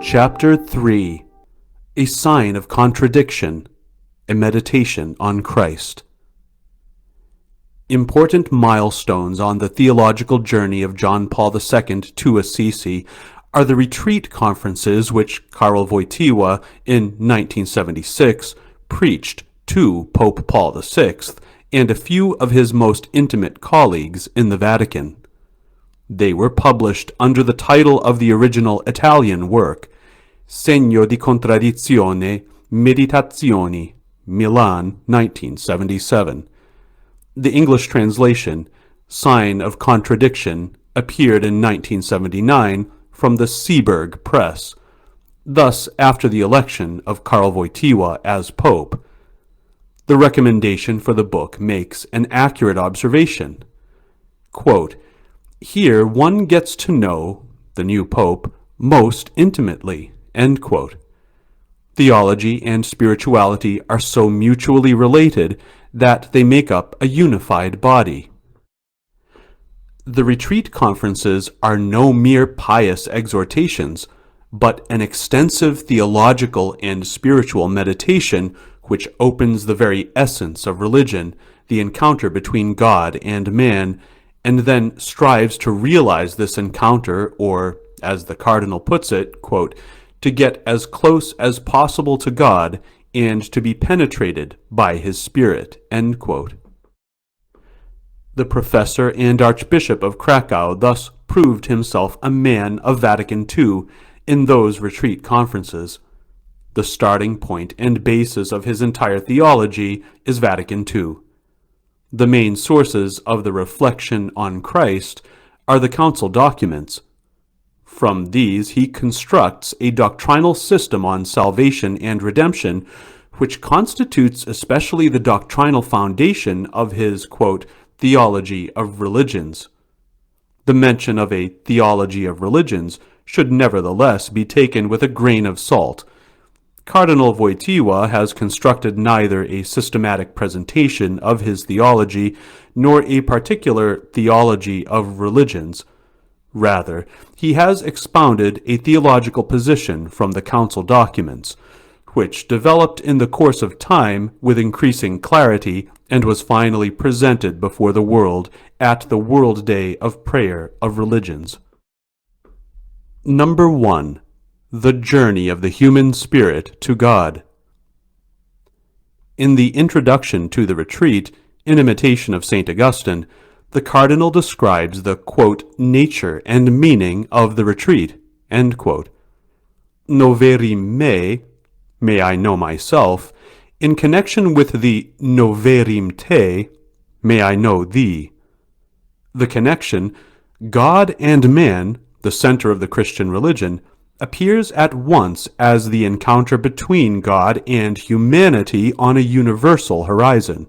Chapter 3 A Sign of Contradiction, a Meditation on Christ. Important milestones on the theological journey of John Paul II to Assisi are the retreat conferences which Karol Wojtyła in 1976 preached to Pope Paul VI and a few of his most intimate colleagues in the Vatican. They were published under the title of the original Italian work, Segno di Contraddizione, Meditazioni, Milan, 1977. The English translation, Sign of Contradiction, appeared in 1979 from the Seeberg Press, thus after the election of Karol Wojtyła as Pope. The recommendation for the book makes an accurate observation. Quote, "Here one gets to know the new Pope most intimately." End quote. Theology and spirituality are so mutually related that they make up a unified body. The retreat conferences are no mere pious exhortations, but an extensive theological and spiritual meditation which opens the very essence of religion, the encounter between God and man, and then strives to realize this encounter, or, as the Cardinal puts it, quote, to get as close as possible to God and to be penetrated by His Spirit, end quote. The professor and Archbishop of Krakow thus proved himself a man of Vatican II in those retreat conferences. The starting point and basis of his entire theology is Vatican II. The main sources of the reflection on Christ are the council documents. From these he constructs a doctrinal system on salvation and redemption, which constitutes especially the doctrinal foundation of his, quote, Theology of Religions. The mention of a theology of religions should nevertheless be taken with a grain of salt. Cardinal Wojtyła has constructed neither a systematic presentation of his theology nor a particular theology of religions. Rather, he has expounded a theological position from the council documents, which developed in the course of time with increasing clarity and was finally presented before the world at the World Day of Prayer of Religions. Number 1. The Journey of the Human Spirit to God. In the introduction to the retreat, in imitation of St. Augustine, the Cardinal describes the, quote, nature and meaning of the retreat, end quote. Noverim me, may I know myself, in connection with the noverim te, may I know thee. The connection, God and man, the center of the Christian religion, appears at once as the encounter between God and humanity on a universal horizon.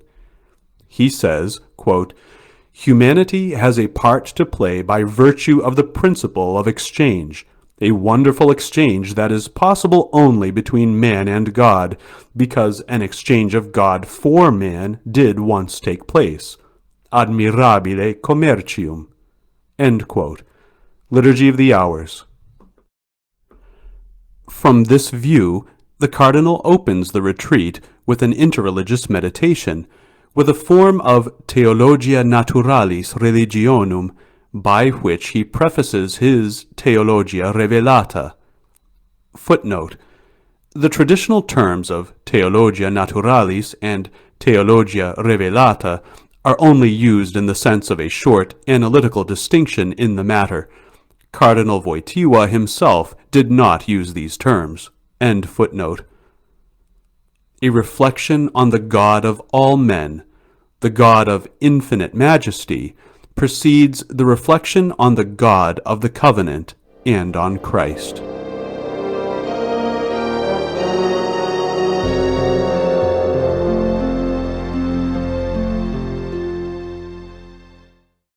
He says, quote, humanity has a part to play by virtue of the principle of exchange, a wonderful exchange that is possible only between man and God, because an exchange of God for man did once take place. Admirabile commercium. End quote. Liturgy of the Hours. From this view, the Cardinal opens the retreat with an interreligious meditation, with a form of Theologia Naturalis Religionum, by which he prefaces his Theologia Revelata. Footnote: the traditional terms of Theologia Naturalis and Theologia Revelata are only used in the sense of a short analytical distinction in the matter. Cardinal Wojtyła himself did not use these terms. End footnote. A reflection on the God of all men, the God of infinite majesty, precedes the reflection on the God of the covenant and on Christ.